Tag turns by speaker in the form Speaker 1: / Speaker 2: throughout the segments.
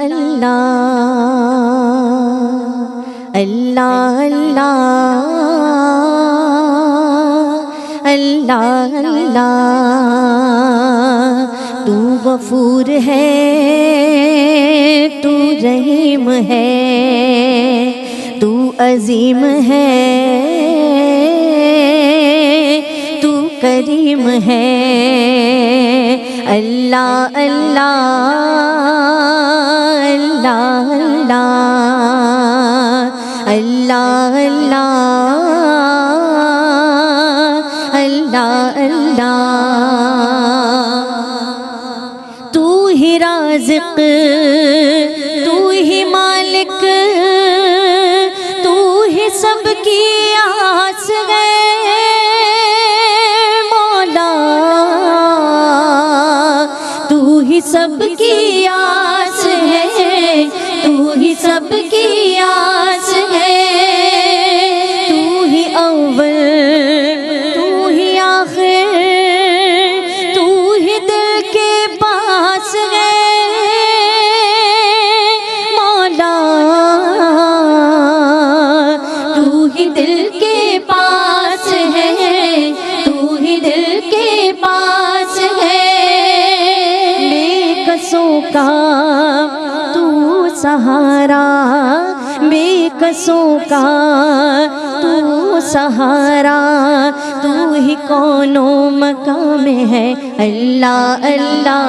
Speaker 1: اللہ اللہ اللہ اللہ اللہ، تو غفور ہے، تو رحیم ہے، تو عظیم ہے، تو کریم ہے، اللہ اللہ اللہ اللہ اللہ اللہ اللہ، تو ہی رازق، تو ہی مالک، تو ہی سب کی آس ہے مولا، تو ہی سب کی آس ہے، تو ہی سب کی آس ہے، تو ہی اول، تو ہی آخر، تو ہی دل کے پاس ہے مولا، تو ہی دل کے پاس ہے، تو ہی دل کے پاس ہے، بے کسوں کا تو سہارا، بے کسوں کا تو سہارا، تو ہی کون و مکان میں ہے، اللہ اللہ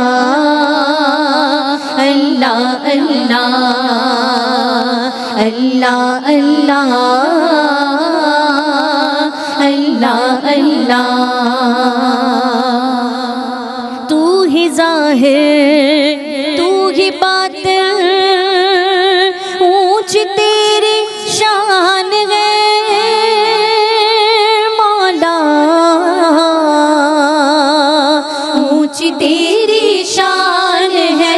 Speaker 1: اللہ اللہ اللہ اللہ اللہ اللہ، تو ہی ظاہر، تو ہی باطن، اونچ تیری شان ہے مولا، اونچ تیری شان ہے،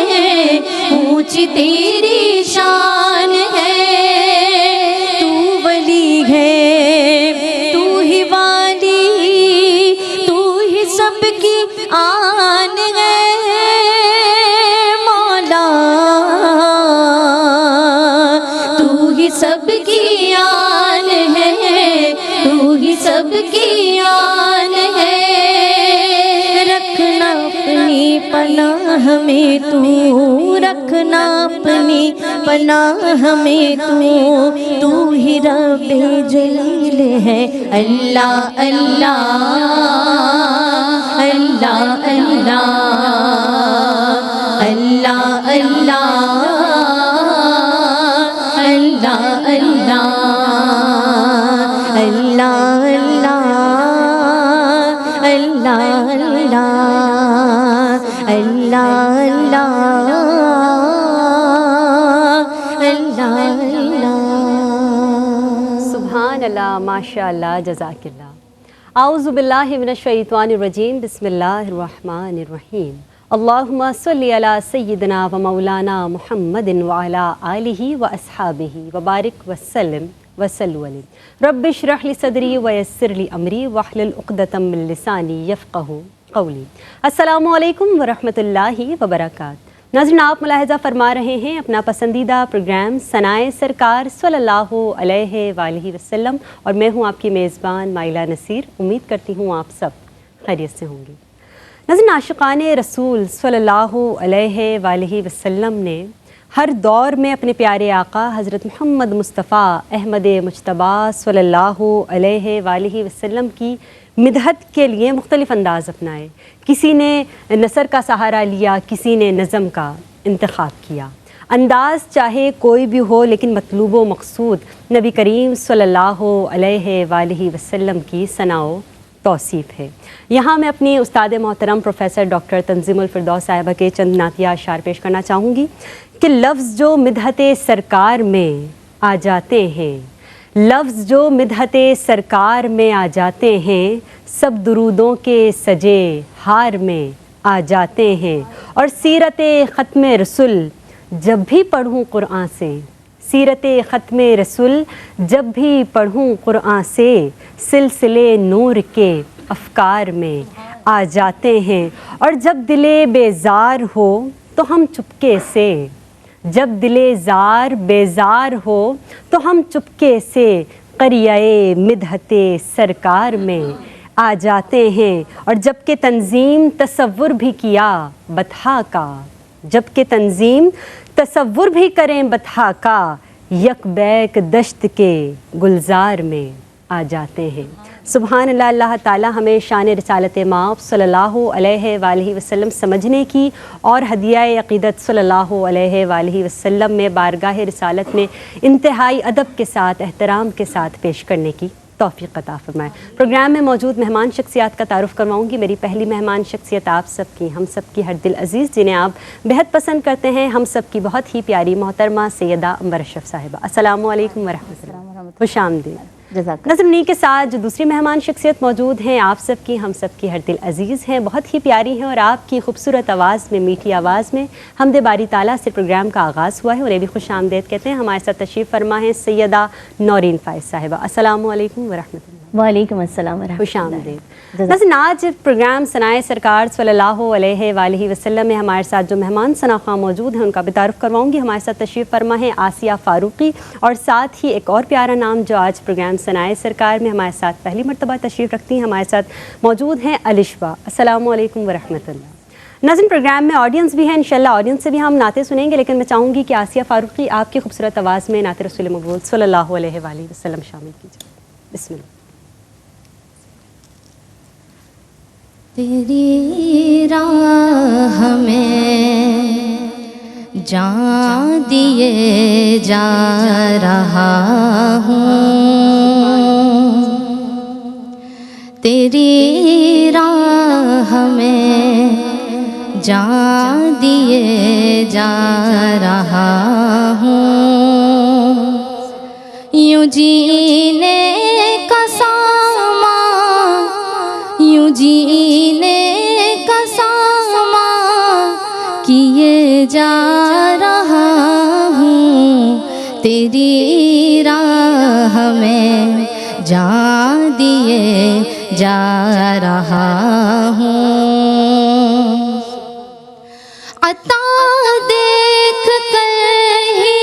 Speaker 1: اونچ تیری شان ہے، تو ولی ہے، تو ہی والی، تو ہی سب کی آن ہے مولا، تو ہی سب کی آن ہے، تو ہی سب کی آن ہے، رکھنا اپنی پناہ میں تو، رکھنا اپنی پناہ میں تو ہی رب جلیل ہے، اللہ اللہ اللہ اللہ اللہ اللہ اللہ اللہ اللہ
Speaker 2: سبحان اللہ، ماشاء اللہ، جزاک اللہ۔ اعوذ باللہ من الشیطان الرجیم، بسم اللہ الرحمن الرحیم۔ اللہم صلی علی سیدنا و مولانا محمد وعلی آلہ و اصحابہ وبارک وسلم وصلوا علیہ۔ رب اشرح لی صدری ویسر لی امری واحلل عقدۃ من لسانی یفقہوا قولی۔ السلام علیکم ورحمۃ اللہ وبرکاتہ۔ ناظرین، آپ ملاحظہ فرما رہے ہیں اپنا پسندیدہ پروگرام ثنائے سرکار صلی اللہ علیہ وآلہ وسلم، اور میں ہوں آپ کی میزبان مائلہ نصیر۔ امید کرتی ہوں آپ سب خیریت سے ہوں گے۔ ناظرین، عاشقان رسول صلی اللہ علیہ وآلہ وسلم نے ہر دور میں اپنے پیارے آقا حضرت محمد مصطفیٰ احمد مجتبیٰ صلی اللہ علیہ وآلہ وسلم کی مدحت کے لیے مختلف انداز اپنائے۔ کسی نے نثر کا سہارا لیا، کسی نے نظم کا انتخاب کیا۔ انداز چاہے کوئی بھی ہو، لیکن مطلوب و مقصود نبی کریم صلی اللہ علیہ وآلہ وسلم کی ثنا و توصیف ہے۔ یہاں میں اپنی استاد محترم پروفیسر ڈاکٹر تنظیم الفردوس صاحبہ کے چند نعتیہ اشعار پیش کرنا چاہوں گی کہ لفظ جو مدحت سرکار میں آ جاتے ہیں، لفظ جو مدحت سرکار میں آ جاتے ہیں، سب درودوں کے سجے ہار میں آ جاتے ہیں، اور سیرت ختم رسول جب بھی پڑھوں قرآن سے، سیرت ختم رسول جب بھی پڑھوں قرآن سے، سلسلے نور کے افکار میں آ جاتے ہیں، اور جب دل بیزار ہو تو ہم چپکے سے جب دل زار بیزار ہو تو ہم چپکے سے قریۂ مدحت سرکار میں آ جاتے ہیں، اور جب کہ تنظیم تصور بھی کیا بطحا کا، جب کہ تنظیم تصور بھی کریں بطحا کا، یک بیک دشت کے گلزار میں آ جاتے ہیں۔ سبحان اللہ۔ اللہ تعالیٰ ہمیں شان رسالت مآب صلی اللہ علیہ وآلہ وسلم سمجھنے کی اور ہدیہ عقیدت صلی اللہ علیہ وآلہ وسلم میں بارگاہ رسالت میں انتہائی ادب کے ساتھ، احترام کے ساتھ پیش کرنے کی توفیق عطا فرمائے۔ پروگرام میں موجود مہمان شخصیات کا تعارف کرواؤں گی۔ میری پہلی مہمان شخصیت آپ سب کی، ہم سب کی ہر دل عزیز، جنہیں آپ بہت پسند کرتے ہیں، ہم سب کی بہت ہی پیاری محترمہ سیدہ عنبر اشرف صاحبہ۔ السلام علیکم ورحمۃ اللہ، خوش آمدید۔ نظرنی کے ساتھ جو دوسری مہمان شخصیت موجود ہیں، آپ سب کی، ہم سب کی ہر دل عزیز ہیں، بہت ہی پیاری ہیں، اور آپ کی خوبصورت آواز میں، میٹھی آواز میں حمد باری تعالیٰ سے پروگرام کا آغاز ہوا ہے، انہیں بھی خوش آمدید کہتے ہیں۔ ہمارے ساتھ تشریف فرما ہے سیدہ نورین فائز صاحبہ۔ السلام علیکم ورحمۃ اللہ۔
Speaker 3: وعلیکم السلام ورحمۃ اللہ۔
Speaker 2: خوش آمدید۔ ناظرین، آج پروگرام ثنائے سرکار صلی اللہ علیہ وآلہ وسلم میں ہمارے ساتھ جو مہمان ثناخواں موجود ہیں ان کا بھی تعارف کرواؤں گی۔ ہمارے ساتھ تشریف فرما ہے آسیہ فاروقی، اور ساتھ ہی ایک اور پیارا نام جو آج پروگرام ثنائے سرکار میں ہمارے ساتھ پہلی مرتبہ تشریف رکھتی ہیں، ہمارے ساتھ موجود ہیں الشبا۔ السلام علیکم ورحمۃ اللہ۔ ناظرین، پروگرام میں آڈینس بھی ہے، انشاءاللہ آڈینس سے بھی ہم نعتیں سنیں گے، لیکن میں چاہوں گی کہ آسیہ فاروقی آپ کی خوبصورت آواز میں نعت رسول مقبول صلی اللہ علیہ وآلہ وسلم شامل کیجیے۔ بسم اللہ۔
Speaker 1: تیری راہ میں جان دیے جا رہا ہوں، تیری راہ میں جان دیے جا رہا ہوں، یوں جینے کا ساما، یوں جینے کا ساما کیے جا رہا ہوں، تیری راہ میں جان دیے جا رہا ہوں، عطا دیکھ کر ہی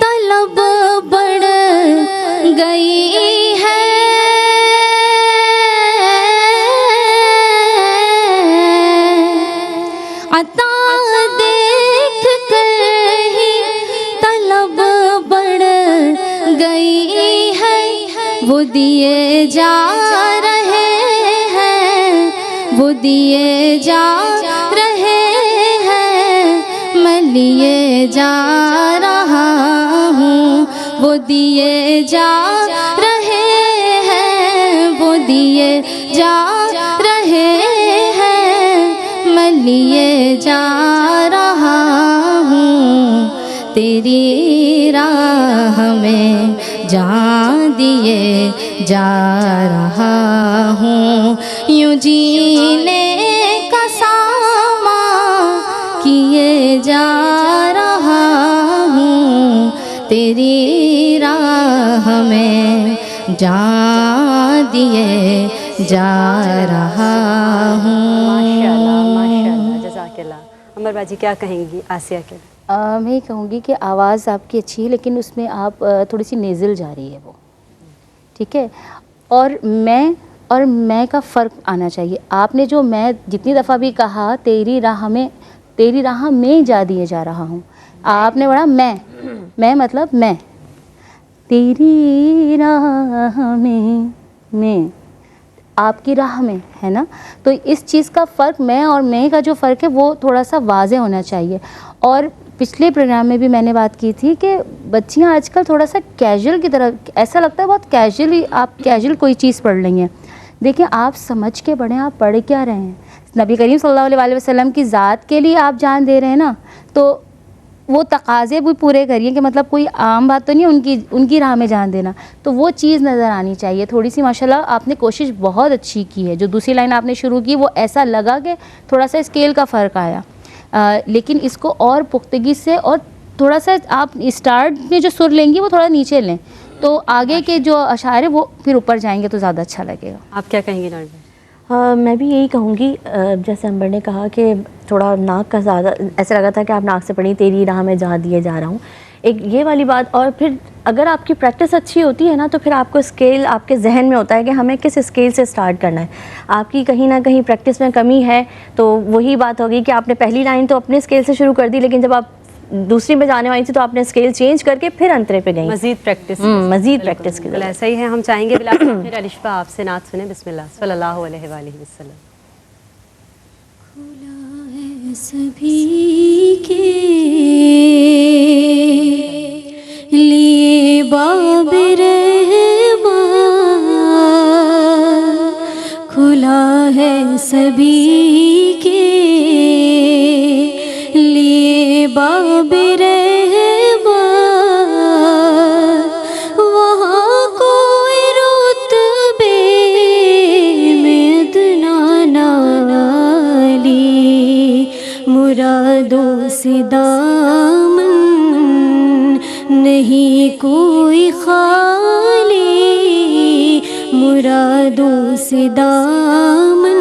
Speaker 1: طلب بڑھ گئی ہے، عطا دیکھ کر ہی طلب بڑھ گئی ہے، وہ دیے جا رہے ہیں، وہ دیے جا رہے ہیں، میں لیے جا رہا ہوں، وہ دیے جا رہے ہیں، وہ دیے جا رہے ہیں، میں لیے جا رہا ہوں، تیری راہ میں جان دیے جا رہا ہوں، یوں جینے کا ساما کیے جا رہا ہوں، تیری راہ میں جان دیے جا رہا ہوں۔
Speaker 2: ماشاءاللہ ماشاءاللہ، جزاک اللہ۔ عنبر باجی کیا کہیں گی آسیہ کے؟
Speaker 3: میں یہ کہوں گی کہ آواز آپ کی اچھی ہے، لیکن اس میں آپ تھوڑی سی نیزل جا رہی ہے وہ، ٹھیک ہے، اور میں کا فرق آنا چاہیے۔ آپ نے جو میں جتنی دفعہ بھی کہا تیری راہ میں جا دیے جا رہا ہوں، آپ نے بڑا میں مطلب میں، تیری راہ میں آپ کی راہ میں ہے نا، تو اس چیز کا فرق میں اور میں کا جو فرق ہے وہ تھوڑا سا واضح ہونا چاہیے۔ اور پچھلے پروگرام میں بھی میں نے بات کی تھی کہ بچیاں آج کل تھوڑا سا کیجول کی طرح، ایسا لگتا ہے بہت کیجولی آپ کیجول کوئی چیز پڑھ رہی ہیں، دیکھیں آپ سمجھ کے پڑھیں، آپ پڑھ کیا رہے ہیں، نبی کریم صلی اللہ علیہ وسلم کی ذات کے لیے آپ جان دے رہے ہیں نا، تو وہ تقاضے بھی پورے کریے کہ مطلب کوئی عام بات تو نہیں ان کی راہ میں جان دینا، تو وہ چیز نظر آنی چاہیے تھوڑی سی۔ ماشاءاللہ آپ نے کوشش بہت اچھی کی ہے، جو دوسری لائن آپ نے شروع کی وہ ایسا لگا کہ تھوڑا سا اسکیل کا فرق آیا، لیکن اس کو اور پختگی سے اور تھوڑا سا آپ اسٹارٹ میں جو سر لیں گی وہ تھوڑا نیچے لیں، تو آگے کے جو اشعار ہیں وہ پھر اوپر جائیں گے تو زیادہ اچھا لگے گا۔
Speaker 2: آپ کیا کہیں گے نورین؟
Speaker 4: میں بھی یہی کہوں گی، جیسے امبر نے کہا کہ تھوڑا ناک کا زیادہ ایسا لگا تھا کہ آپ ناک سے پڑھی تیری راہ میں جہاں دیے جا رہا ہوں، ایک یہ والی بات. اور پھر اگر آپ کی پریکٹس اچھی ہوتی ہے نا تو پھر آپ کو اسکیل آپ کے ذہن میں ہوتا ہے کہ ہمیں کس اسکیل سے سٹارٹ کرنا ہے. آپ کی کہیں نہ کہیں پریکٹس میں کمی ہے تو وہی بات ہوگی کہ آپ نے پہلی لائن تو اپنے اسکیل سے شروع کر دی، لیکن جب آپ دوسری میں جانے والی تھی تو آپ نے اسکیل چینج کر کے پھر انترے پہ گئی،
Speaker 2: مزید پریکٹس
Speaker 4: مزید پریکٹس کی ضرورت.
Speaker 2: ایسا ہی ہے. ہم چاہیں گے پھر الشفا آپ سے نعت سنیں. بسم اللہ صلی اللہ علیہ وآلہ وسلم.
Speaker 1: کھلا ہے سبھی کے لیے باب رحمت، کھلا ہے سبھی کے لیے باب رحمت، وہاں کوئی رتبے میں ادنا نالی، مرادوں سے دامن نہیں کوئی خالی، مرادوں سے دامن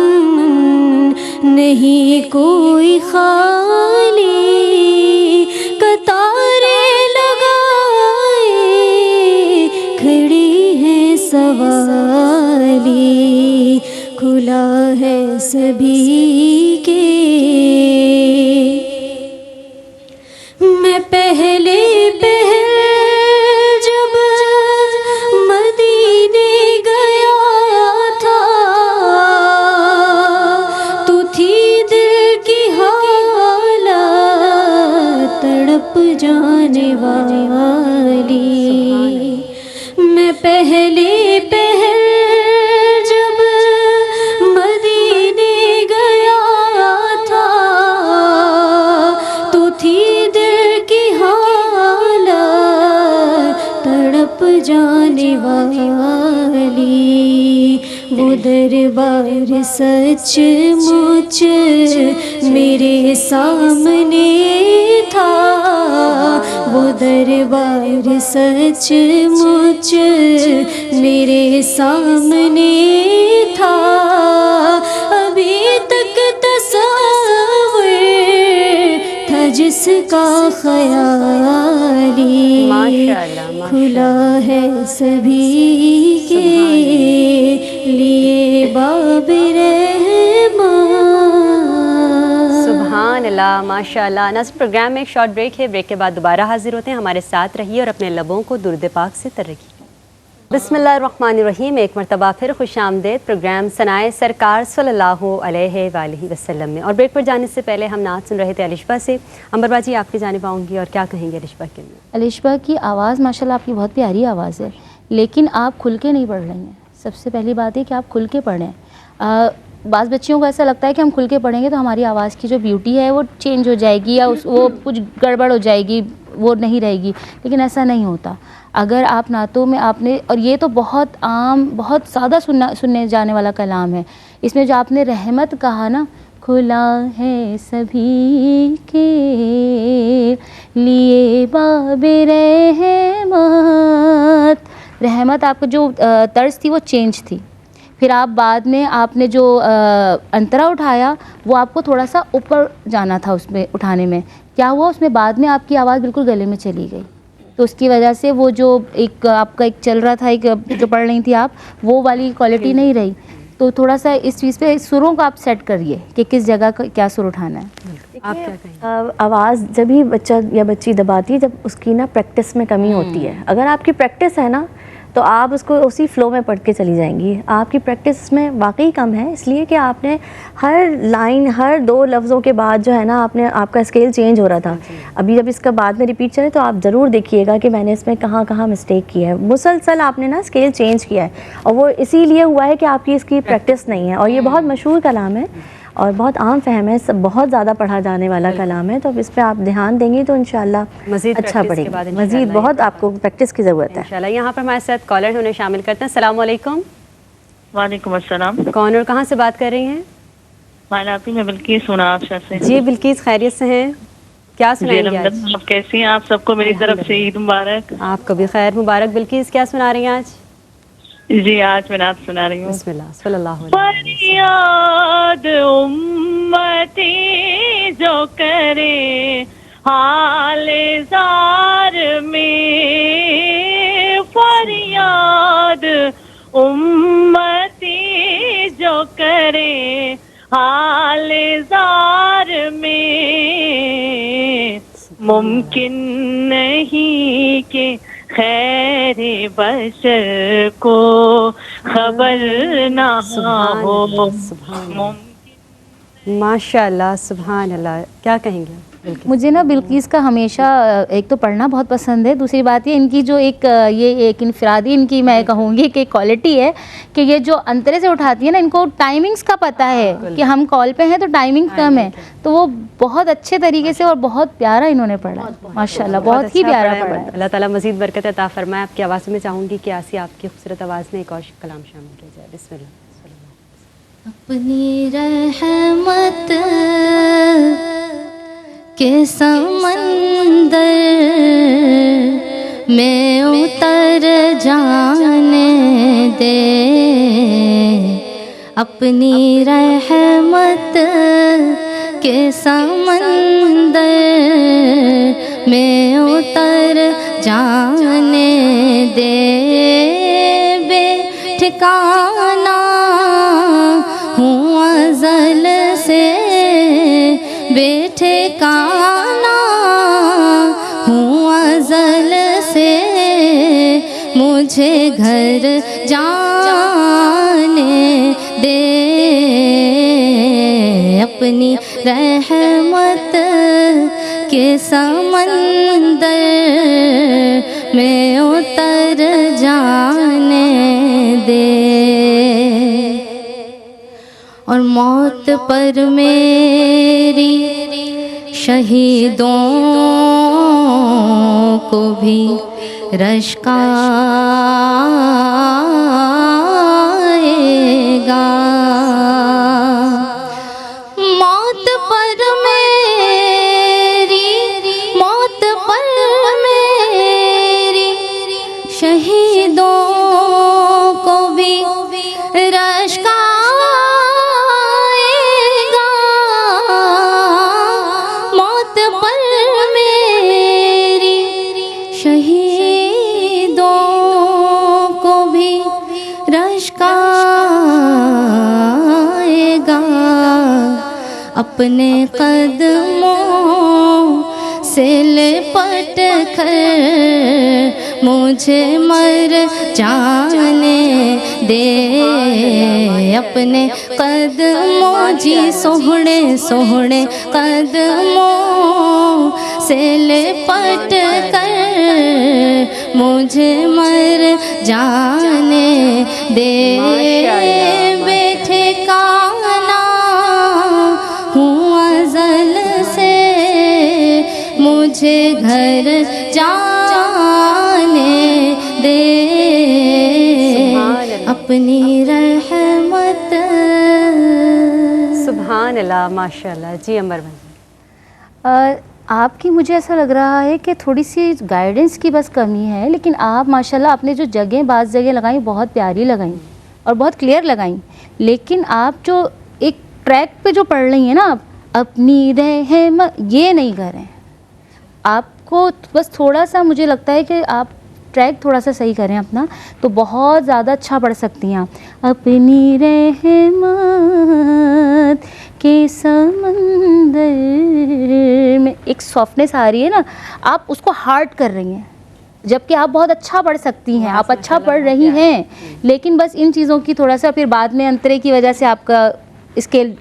Speaker 1: نہیں کوئی خالی، قطاریں لگائے کھڑی ہے سوالی، کھلا ہے سبھی کے. میں پہلے جب مدینے گیا تھا تو تھی دل کی حالت تڑپ جانے والی. میں پہلے جب مدینے گیا تھا تو تھی دل کی حالت تڑپ جانے والی، وہ دربار سچ مچ میرے سامنے تھا، وہ دربار سچ مچ میرے سامنے تھا، ابھی تک تصور تھا جس کا خیالی،
Speaker 2: ماشاءاللہ
Speaker 1: کھلا ہے سبھی کے لیے باب رحمت.
Speaker 2: سبحان اللہ ماشاء اللہ. ناظرین پروگرام میں ایک شارٹ بریک ہے، بریک کے بعد دوبارہ حاضر ہوتے ہیں. ہمارے ساتھ رہیے اور اپنے لبوں کو درود پاک سے تر رکھیے. بسم اللہ الرحمن الرحیم. ایک مرتبہ پھر خوش آمدید پروگرام ثنائے سرکار صلی اللہ علیہ وآلہ وسلم میں. اور بریک پر جانے سے پہلے ہم نعت سن رہے تھے الشفا سے. امبر باجی آپ کی جانب آؤں گی اور کیا کہیں گے الشفا کے لیے؟
Speaker 3: الشفا کی آواز ماشاءاللہ آپ کی بہت پیاری آواز ہے، لیکن آپ کھل کے نہیں پڑھ رہی ہیں. سب سے پہلی بات ہے کہ آپ کھل کے پڑھیں. بعض بچیوں کو ایسا لگتا ہے کہ ہم کھل کے پڑھیں گے تو ہماری آواز کی جو بیوٹی ہے وہ چینج ہو جائے گی یا وہ کچھ گڑبڑ ہو جائے گی، وہ نہیں رہے گی، لیکن ایسا نہیں ہوتا. اگر آپ نعتوں میں آپ نے، اور یہ تو بہت عام بہت زیادہ سننے جانے والا کلام ہے، اس میں جو آپ نے رحمت کہا نا، کھلا ہے سبھی کے لیے باب رحمت، رحمت آپ کو جو طرز تھی وہ چینج تھی. پھر آپ بعد میں آپ نے جو انترا اٹھایا وہ آپ کو تھوڑا سا اوپر جانا تھا، اس میں اٹھانے میں کیا ہوا، اس میں بعد میں آپ کی آواز بالکل گلے میں چلی گئی. تو اس کی وجہ سے وہ جو ایک آپ کا ایک چل رہا تھا، ایک جو پڑھ رہی تھی آپ، وہ والی کوالٹی نہیں رہی. تو تھوڑا سا اس چیز پہ سروں کو آپ سیٹ کریے کہ کس جگہ کیا سر اٹھانا ہے.
Speaker 2: آپ کیا کہیں؟
Speaker 4: آواز جب ہی بچہ یا بچی دباتی ہے جب اس کی نا پریکٹس میں کمی ہوتی ہے. اگر آپ کی پریکٹس ہے نا تو آپ اس کو اسی فلو میں پڑھ کے چلی جائیں گی. آپ کی پریکٹس میں واقعی کم ہے، اس لیے کہ آپ نے ہر لائن ہر 2 لفظوں کے بعد جو ہے نا آپ کا اسکیل چینج ہو رہا تھا. ابھی جب اس کا بعد میں ریپیٹ چلے تو آپ ضرور دیکھیے گا کہ میں نے اس میں کہاں کہاں مسٹیک کی ہے. مسلسل آپ نے نا اسکیل چینج کیا ہے اور وہ اسی لیے ہوا ہے کہ آپ کی اس کی پریکٹس نہیں ہے. اور یہ بہت مشہور کلام ہے اور بہت عام فہم ہے، بہت زیادہ پڑھا جانے والا کلام ہے. تو اب اس پہ آپ دھیان دیں گی تو انشاءاللہ
Speaker 2: مزید
Speaker 4: اچھا پڑھے گا. مزید بہت آپ کو پریکٹس کی ضرورت ہے
Speaker 2: انشاءاللہ. یہاں پر ہمارے ساتھ کالر انہیں شامل کرتے ہیں. السلام علیکم.
Speaker 5: وعلیکم السلام.
Speaker 2: کون اور کہاں سے بات کر رہی ہیں؟
Speaker 5: مالاپی میں بلکیس ہوں آپ سے.
Speaker 2: جی بلکیس خیریت سے ہیں؟ کیا سنائیں گے آج؟
Speaker 5: آپ کیسی ہیں؟ آپ سب کو میری طرف سے عید مبارک.
Speaker 2: آپ کو بھی خیر مبارک. بلکیس کیا سنا رہی ہیں آج؟
Speaker 5: جی آج میں نعت سنا رہی ہوں.
Speaker 2: بسم اللہ صلی اللہ علیہ وسلم.
Speaker 5: فریاد امتی جو کرے حال زار میں، فریاد امتی جو کرے حال زار میں، ممکن نہیں کہ خیر بشر کو خبر نہ ہو.
Speaker 2: ماشاء اللہ سبحان اللہ. کیا کہیں گے بالکل؟
Speaker 3: مجھے نا بلقیس کا ہمیشہ ایک تو پڑھنا بہت پسند ہے، دوسری بات یہ ان کی جو یہ ایک انفرادی ان کی میں کہوں گی کہ کوالٹی ہے کہ یہ جو انترے سے اٹھاتی ہے نا، ان کو ٹائمنگز کا پتہ ہے کہ ہم کال پہ ہیں تو ٹائمنگ کم ہے، تو وہ بہت اچھے طریقے سے اور بہت پیارا انہوں نے پڑھا ماشاء اللہ، بہت ہی پیارا پڑھا ہے.
Speaker 2: اللہ تعالیٰ مزید برکت عطا فرمائے. آپ کی آواز میں چاہوں گی کہ آسی آپ کی خوبصورت آواز میں ایک اور کلام شامل کیا جائے. بسم اللہ.
Speaker 1: اپنی رحمت کے سمندر میں اتر جانے دے، اپنی رحمت کے سمندر میں اتر جانے دے، بے ٹھکانہ ہوں ازل سے، بے ٹھکانہ ہوں ازل سے، مجھے گھر جانے دے، اپنی رحمت کے سمندر میں اتر جانے دے. اور موت پر میری شہیدوں کو بھی رشک آئے گا، موت پر میری، موت پر میری شہیدوں کو بھی رشک اپنے قدموں سے لپٹ کر مجھے مر جانے دے، اپنے قدموں جی سوہنے سوہنے قدموں سے لپٹ کر مجھے مر جانے دے، بے ٹھکانہ ہوں ازل سے، مجھے گھر جانے دے، اپنی رحمت.
Speaker 2: سبحان اللہ ماشاء اللہ. جی عمر بھائی.
Speaker 3: آپ کی مجھے ایسا لگ رہا ہے کہ تھوڑی سی گائیڈنس کی بس کمی ہے، لیکن آپ ماشاءاللہ آپ نے جو جگہیں بعض جگہ لگائیں بہت پیاری لگائیں اور بہت کلیئر لگائیں، لیکن آپ جو ایک ٹریک پہ جو پڑھ رہی ہیں نا، آپ اپنی رحمت یہ نہیں کر رہے ہیں. آپ کو بس تھوڑا سا مجھے لگتا ہے کہ آپ ٹریک تھوڑا سا صحیح کریں اپنا، تو بہت زیادہ اچھا پڑھ سکتی ہیں آپ. اپنی رحمت کے سمندر میں ایک سافٹنیس آ رہی ہے نا، آپ اس کو ہارڈ کر رہی ہیں، جبکہ آپ بہت اچھا پڑھ سکتی ہیں، آپ اچھا پڑھ رہی ہیں، لیکن بس ان چیزوں کی تھوڑا سا پھر بعد میں انترے کی وجہ سے آپ کا اسکیل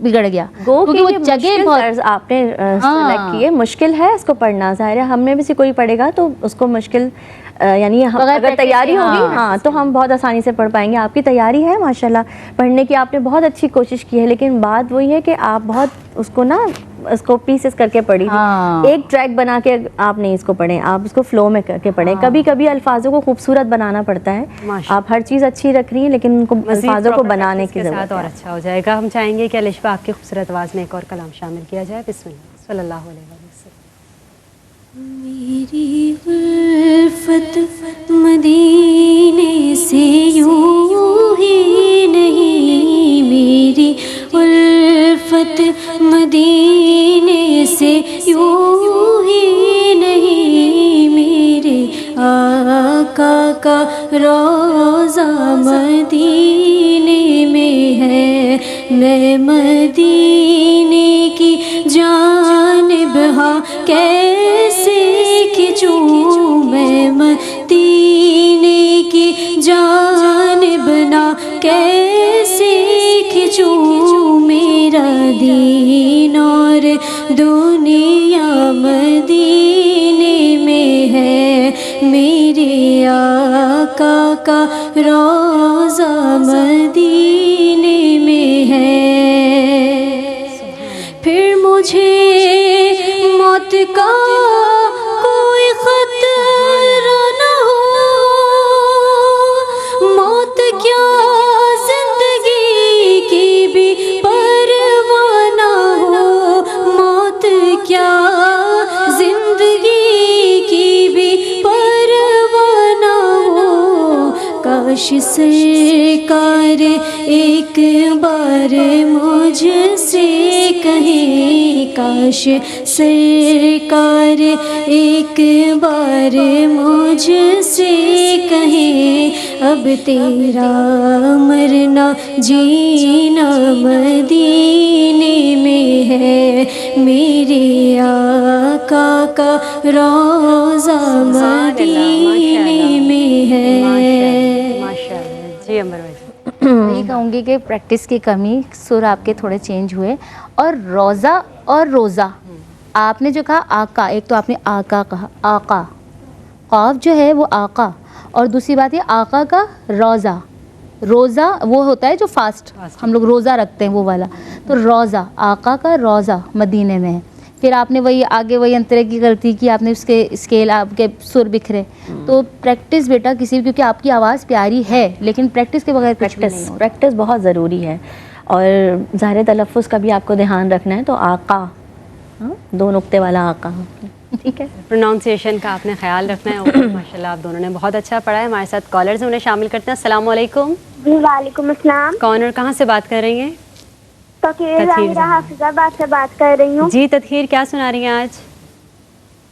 Speaker 3: بگڑ گیا، کیونکہ وہ جگہ بہت
Speaker 4: آپ نے سلیکٹ کی ہے. مشکل ہے اس کو پڑھنا، ظاہر ہے ہم میں بھی سے کوئی پڑھے گا تو اس کو مشکل، یعنی اگر تیاری ہوگی ہاں تو ہم بہت آسانی سے پڑھ پائیں گے. آپ کی تیاری ہے ماشاءاللہ پڑھنے کی، آپ نے بہت اچھی کوشش کی ہے، لیکن بات وہی ہے کہ آپ بہت اس کو نا اس کو پیسز کر کے پڑھی، ایک ٹریک بنا کے آپ نہیں اس کو پڑھیں، آپ اس کو فلو میں کر کے پڑھیں. کبھی کبھی الفاظوں کو خوبصورت بنانا پڑتا ہے. آپ ہر چیز اچھی رکھ رہی ہیں لیکن ان کو الفاظوں کو بنانے کی ضرورت ہے.
Speaker 2: اور اچھا ہو جائے گا. ہم چاہیں گے کہ الشفا آپ کی خوبصورت آواز میں ایک اور کلام شامل کیا جائے. بسم اللہ صلی اللہ علیہ وسلم.
Speaker 1: میری الفت مدینے سے کا روضہ مدینے میں ہے، میں مدینے کی جانب ہاں کیسے کھنچوں، میں مدینے کی جانب نہ کیسے کھنچوں، میرا دین اور دنیا مدینے میں ہے، میرے آقا کا روضہ مدینے میں ہے۔ پھر مجھے موت کا کوئی خطرہ نہ ہو، موت کیا زندگی کی بھی پرواہ نہ ہو، موت کیا زندگی کی بھی پرواہ نہ ہو، کاش سرکار ایک بار مجھ سے کہیں، کاش سرکار ایک بار مجھ سے کہیں، اب تیرا مرنا جینا مدینے میں ہے، میرے آقا کا روضہ مدینے میں ہے۔
Speaker 2: ماشاء اللہ جی عمر بھائی۔
Speaker 3: یہی کہوں گی کہ پریکٹس کی کمی، سر آپ کے تھوڑے چینج ہوئے، اور روزہ اور روزہ آپ نے جو کہا آقا، ایک تو آپ نے آقا کہا، آقا قاف جو ہے وہ آقا، اور دوسری بات یہ آقا کا روزہ، روزہ وہ ہوتا ہے جو فاسٹ ہم لوگ روزہ رکھتے ہیں وہ والا، تو روزہ آقا کا روزہ مدینے میں ہے۔ پھر آپ نے وہی آگے وہی انترے کی غلطی کی، آپ نے اس کے اسکیل آپ کے سر بکھرے، تو پریکٹس بیٹا کسی، کیونکہ آپ کی آواز پیاری ہے لیکن پریکٹس کے بغیر کچھ بھی نہیں ہوتا۔
Speaker 4: پریکٹس بہت ضروری ہے، اور ظاہر تلفظ کا بھی آپ کو دھیان رکھنا ہے، تو آقا، دو نقطے والا آقا، ٹھیک ہے،
Speaker 2: پروناؤنسیشن کا آپ نے خیال رکھنا ہے، اور ماشاء اللہ آپ دونوں نے بہت اچھا پڑھا ہے۔ ہمارے ساتھ کالرز ہیں، انہیں شامل کرتے ہیں۔ السلام علیکم،
Speaker 6: جی وعلیکم السلام،
Speaker 2: کون اور کہاں سے بات کر رہی ہیں؟
Speaker 6: تطہیر ظاہرہ حافظ آباد سے بات کر رہی ہوں۔
Speaker 2: جی تطہیر، کیا سنا رہی ہیں آج؟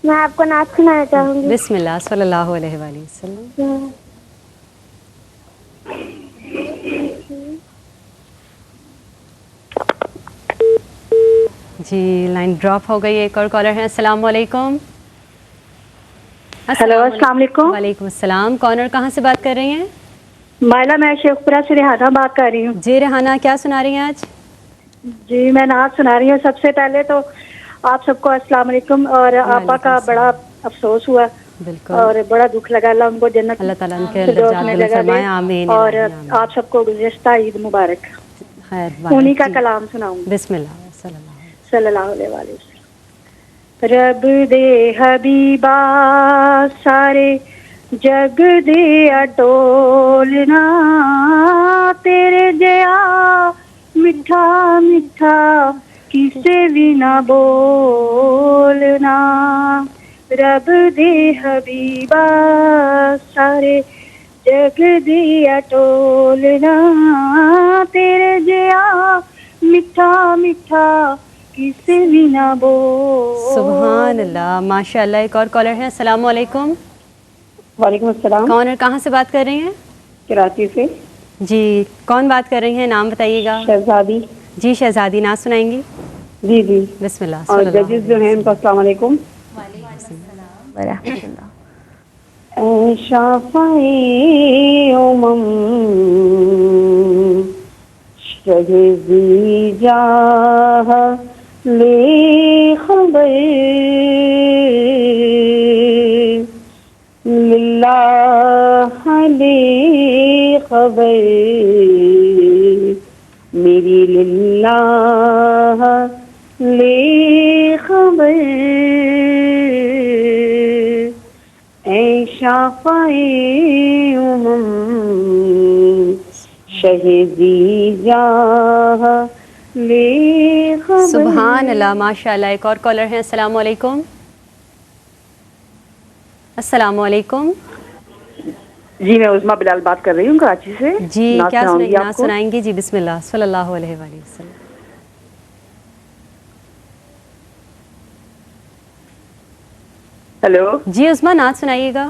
Speaker 6: میں آپ کو نعت سنانا چاہوں گی۔
Speaker 2: بسم اللہ، صلی اللہ علیہ وآلہ وسلم۔ جی لائن ڈراپ ہو گئی، ایک اور کالر ہیں۔ السلام علیکم۔
Speaker 7: ہیلو، السلام علیکم۔
Speaker 2: وعلیکم السلام، کون اور کہاں سے بات کر رہی ہیں؟
Speaker 7: مائلہ، میں شیخ پورہ سے ریحانہ بات کر رہی ہوں۔
Speaker 2: جی ریحانہ، کیا سنا رہی ہیں آج؟
Speaker 7: جی میں نعت سنا رہی ہوں۔ سب سے پہلے تو آپ سب کو السلام علیکم، اور آپا کا بڑا افسوس ہوا
Speaker 2: بالکل،
Speaker 7: اور بڑا دکھ لگا، اللہ ان کو جنت
Speaker 2: اللہ تعالیٰ ان کے
Speaker 7: فردوس
Speaker 2: درجات
Speaker 7: میں
Speaker 2: بلند
Speaker 7: جگہ دے،
Speaker 2: فرمائے، آمین۔
Speaker 7: اور
Speaker 2: آمین۔
Speaker 7: آپ سب کو گزشتہ عید مبارک۔
Speaker 2: خیر،
Speaker 7: انہی کا
Speaker 2: جی،
Speaker 7: کلام سناؤں گی،
Speaker 2: بسم اللہ، صلی اللہ علیہ
Speaker 7: صلی اللہ علیہ وآلہ وسلم۔ رب دے حبیبا سارے جگ دے اٹولنا، تیرے جیا میٹھا میٹھا کسے بھی نہ بولنا، رب دے حبیبا سارے جگ دے اٹولنا، تیرے جیا میٹھا میٹھا کسے بھی نہ بولنا۔
Speaker 2: سبحان اللہ، ماشاء اللہ۔ ایک اور کالر ہے۔ السلام علیکم،
Speaker 7: وعلیکم السلام،
Speaker 2: کون اور کہاں سے بات کر رہی ہیں؟
Speaker 7: کراچی سے
Speaker 2: جی کون بات کر رہی ہیں، نام بتائیے گا۔
Speaker 7: شہزادی۔
Speaker 2: جی شہزادی، نعت سنائیں گی؟
Speaker 7: جی جی،
Speaker 2: بسم اللہ،
Speaker 7: اور
Speaker 2: صلی اللہ
Speaker 7: ججز جو ہیں ان کو السلام علیکم۔
Speaker 4: ورحمۃ اللہ۔
Speaker 7: اے شافعِ امم شہزی جاہ لے خبر، للہ لے خبر، میری للہ لے خبر، اے شافعِ امم شہزی جاہ لے خبر۔
Speaker 2: سبحان اللہ، ماشاء اللہ۔ ایک اور کالر ہیں۔ السلام علیکم، السلام علیکم۔
Speaker 7: جی میں عظمیٰ بلال بات کر رہی ہوں کراچی سے۔
Speaker 2: جی
Speaker 7: نعت
Speaker 2: کیا
Speaker 7: سناؤں گی آپ
Speaker 2: نعت
Speaker 7: کو۔
Speaker 2: سنائیں گی؟ جی بسم اللہ، صلی اللہ علیہ وآلہ وسلم۔
Speaker 7: ہیلو،
Speaker 2: جی عظمیٰ، نعت سنائیے گا۔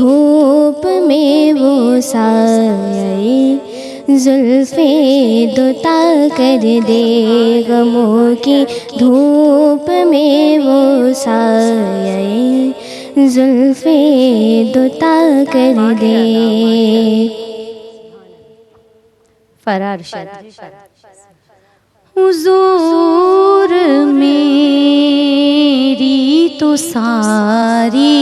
Speaker 8: دھوپ میں وہ سایہ زلفیں دوتا کر دے، غموں کی دھوپ میں وہ سایہ زلفیں دوتا کر دے.
Speaker 3: فرار ارشاد.
Speaker 1: حضور میری تو ساری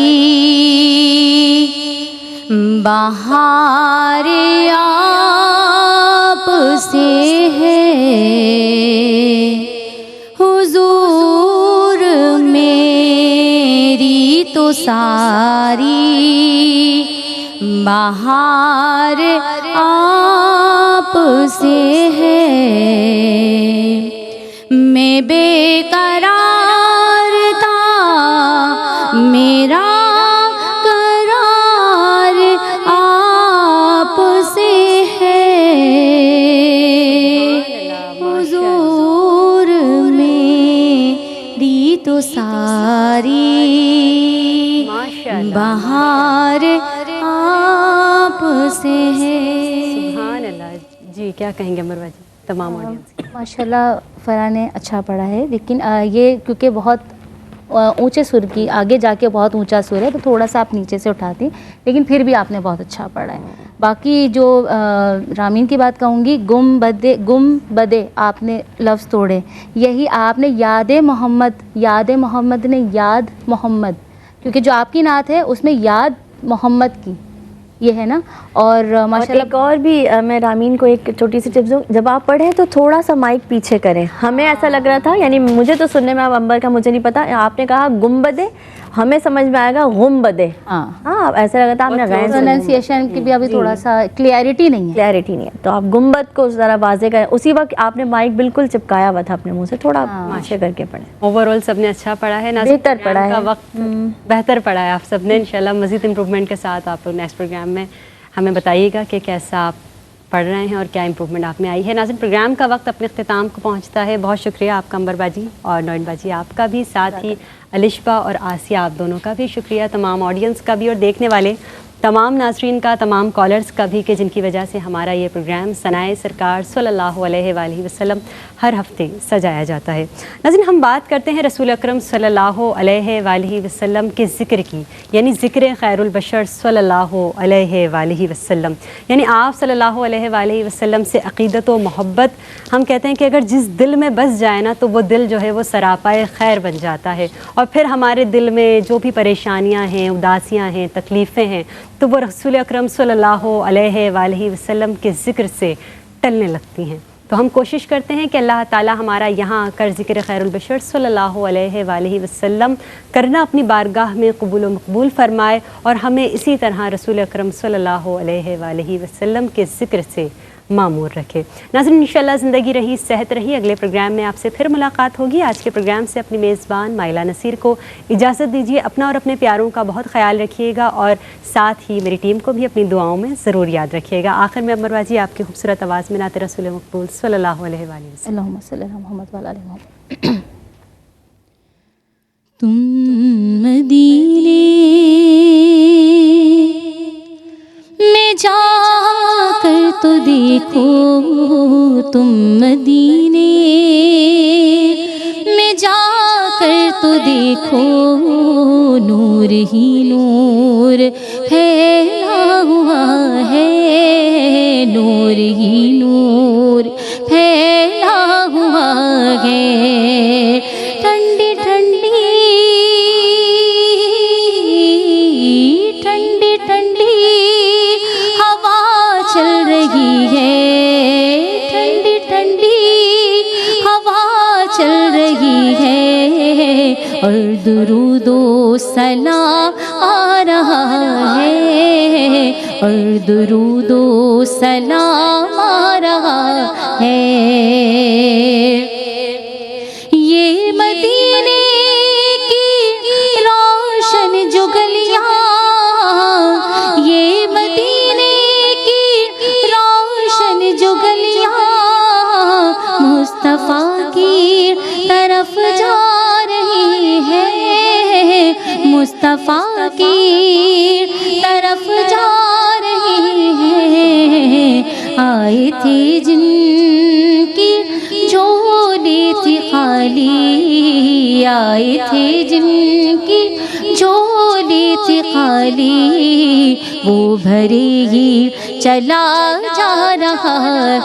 Speaker 1: بہار آپ سے ہے، حضور میری تو ساری بہار آپ سے ہے. میں بے قرار تھا، میرا قرار آپ سے ہے، حضور میری تو ساری بہار آپ سے ہے.
Speaker 2: سبحان اللہ. جی کیا کہیں گے مروہ جی تمام آڈینس؟
Speaker 3: ماشاءاللہ فرا نے اچھا پڑھا ہے، لیکن یہ کیونکہ بہت اونچے سر کی آگے جا کے بہت اونچا سر ہے تو تھوڑا سا آپ نیچے سے اٹھاتی، لیکن پھر بھی آپ نے بہت اچھا پڑھا ہے. باقی جو رامین کی بات کہوں گی، گم بدے آپ نے لفظ توڑے، یہی آپ نے یاد محمد نے یاد محمد، کیونکہ جو آپ کی نعت ہے اس میں یاد محمد کی یہ ہے نا. اور ماشاءاللہ
Speaker 4: ایک اور بھی میں رامین کو ایک چھوٹی سی ٹپس دوں، جب آپ پڑھیں تو تھوڑا سا مائک پیچھے کریں. ہمیں ایسا لگ رہا تھا، یعنی مجھے تو سننے میں، اب امبر کا مجھے نہیں پتا، آپ نے کہا گنبدے، ہمیں سمجھ میں آئے گا غنبدے. ہاں ایسا لگا تھا آپ نے غین
Speaker 3: پروننسیشن کی بھی ابھی تھوڑا سا کلیئرٹی نہیں ہے.
Speaker 4: تو آپ گنبد کو ذرا واضح کریں. اسی وقت آپ نے مائک بالکل چپکایا ہوا تھا اپنے منہ سے، تھوڑا پیچھے کر کے پڑھیں.
Speaker 2: اوور آل سب نے اچھا پڑھا ہے،
Speaker 4: بہتر پڑھا ہے،
Speaker 2: وقت بہتر پڑھا ہے آپ سب نے. انشاءاللہ مزید امپروومنٹ کے ساتھ آپ نیکسٹ پروگرام میں ہمیں بتائیے گا کہ کیسا آپ پڑھ رہے ہیں اور کیا امپروومنٹ آپ میں آئی ہے. ناظرین پروگرام کا وقت اپنے اختتام کو پہنچتا ہے. بہت شکریہ آپ کا امبر باجی اور نوئین باجی آپ کا بھی، ساتھ ہی الشبہ اور آسیہ آپ دونوں کا بھی شکریہ، تمام آڈینس کا بھی اور دیکھنے والے تمام ناظرین کا، تمام کالرز کا بھی کہ جن کی وجہ سے ہمارا یہ پروگرام ثنائے سرکار صلی اللہ علیہ وآلہ وسلم ہر ہفتے سجایا جاتا ہے. ناظرین ہم بات کرتے ہیں رسول اکرم صلی اللہ علیہ وآلہ وسلم کے ذکر کی، یعنی ذکر خیر البشر صلی اللہ علیہ وآلہ وسلم، یعنی آپ صلی اللہ علیہ وآلہ وسلم سے عقیدت و محبت. ہم کہتے ہیں کہ اگر جس دل میں بس جائے نا تو وہ دل جو ہے وہ سراپائے خیر بن جاتا ہے، اور پھر ہمارے دل میں جو بھی پریشانیاں ہیں، اداسیاں ہیں، تکلیفیں ہیں، تو وہ رسول اکرم صلی اللہ علیہ وآلہ وسلم کے ذکر سے ٹلنے لگتی ہیں. تو ہم کوشش کرتے ہیں کہ اللہ تعالی ہمارا یہاں آ کر ذکر خیر البشر صلی اللہ علیہ وآلہ وسلم کرنا اپنی بارگاہ میں قبول و مقبول فرمائے، اور ہمیں اسی طرح رسول اکرم صلی اللہ علیہ وآلہ وسلم کے ذکر سے معمور رکھے. ناظرین انشاءاللہ زندگی رہی صحت رہی، اگلے پروگرام میں آپ سے پھر ملاقات ہوگی. آج کے پروگرام سے اپنی میزبان مائلہ نصیر کو اجازت دیجیے. اپنا اور اپنے پیاروں کا بہت خیال رکھیے گا، اور ساتھ ہی میری ٹیم کو بھی اپنی دعاؤں میں ضرور یاد رکھیے گا. آخر میں امر باجی آپ کی خوبصورت آواز میں نعت رسول مقبول صلی اللہ علیہ وآلہ وسلم.
Speaker 3: اللہم صلی اللہ محمد وعلی آل محمد.
Speaker 1: تم مدینے میں جا کر تو دیکھو، تم مدینے میں جا کر تو دیکھو، نور ہی نور پھیلا ہوا ہے، نور ہی نور پھیلا ہوا ہے. ٹھنڈی ٹھنڈی ٹھنڈی ٹھنڈی ہوا چل رہی ہے، ٹھنڈی ٹھنڈی ہوا چل رہی ہے، اور درود و سلام آ رہا ہے، اور درود و سلام آ رہا ہے. یہ مدینے کی روشن جو گلیاں، یہ مدینے کی روشن جو گلیاں، مصطفیٰ کی طرف جا رہی ہے، مصطفیٰ کی طرف
Speaker 3: آئے تھے جن کی جھولی تھی خالی وہ بھرے ہی چلا جا رہا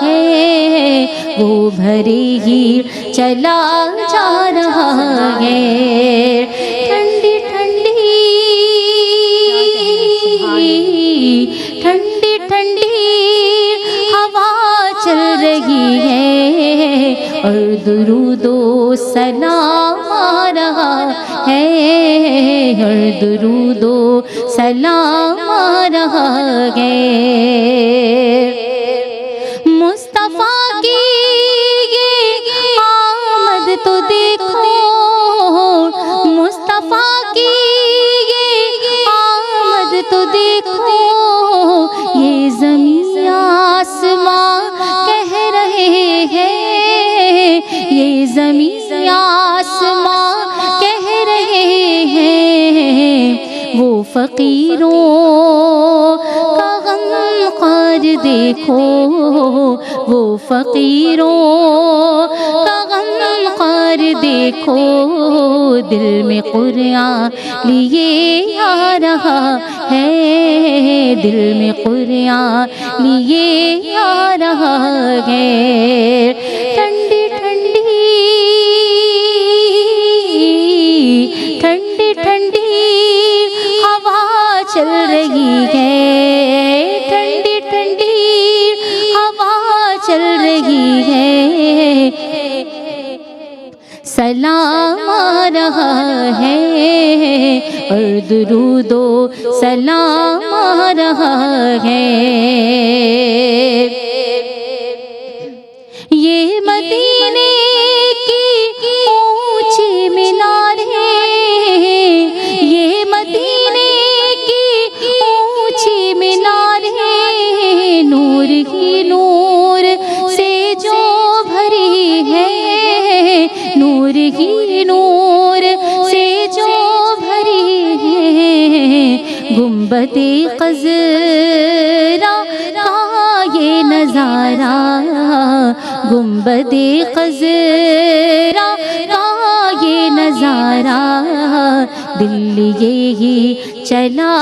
Speaker 3: ہے وہ بھرے ہی چلا جا رہا ہے ٹھنڈی ٹھنڈی ٹھنڈی ٹھنڈی ہوا چل رہی ہے اور درود و سلام آ رہا ہے اور درود و سلام آ رہا ہے مصطفیٰ کی یہ آمد تو دیکھو مصطفیٰ کی یہ آمد تو دیکھو یہ زمین آسمان کہہ رہے ہیں یہ زمین آسمان کہہ رہے ہیں وہ فقیروں کا غم خار دیکھو وہ فقیروں کا غم خار دیکھو دل میں قرآن لیے آ رہا ہے دل میں قرآن لیے آ رہا ہے ٹھنڈی ٹھنڈی ٹھنڈی ٹھنڈی ہوا چل رہی ہے ٹھنڈی ٹھنڈی ہوا چل رہی ہے سلام آ رہا ہے اور درود و سلام آ رہا ہے یہ مدینے کی اونچی میناریں یہ مدینے کی اونچی میناریں نور ہی نور سے جو بھری ہے نور ہی نور سے جو بھری ہے گنبد خضرا کا یہ نظارہ گنبد خضرا کا یہ نظارہ دل یہی چلا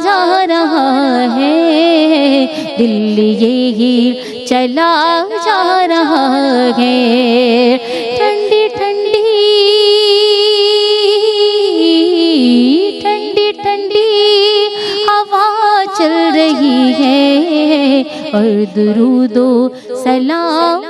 Speaker 3: جا رہا ہے دل یہی چلا جا رہا ہے ٹھنڈی ٹھنڈی ٹھنڈی ٹھنڈی ہوا چل رہی ہے اور درود و سلام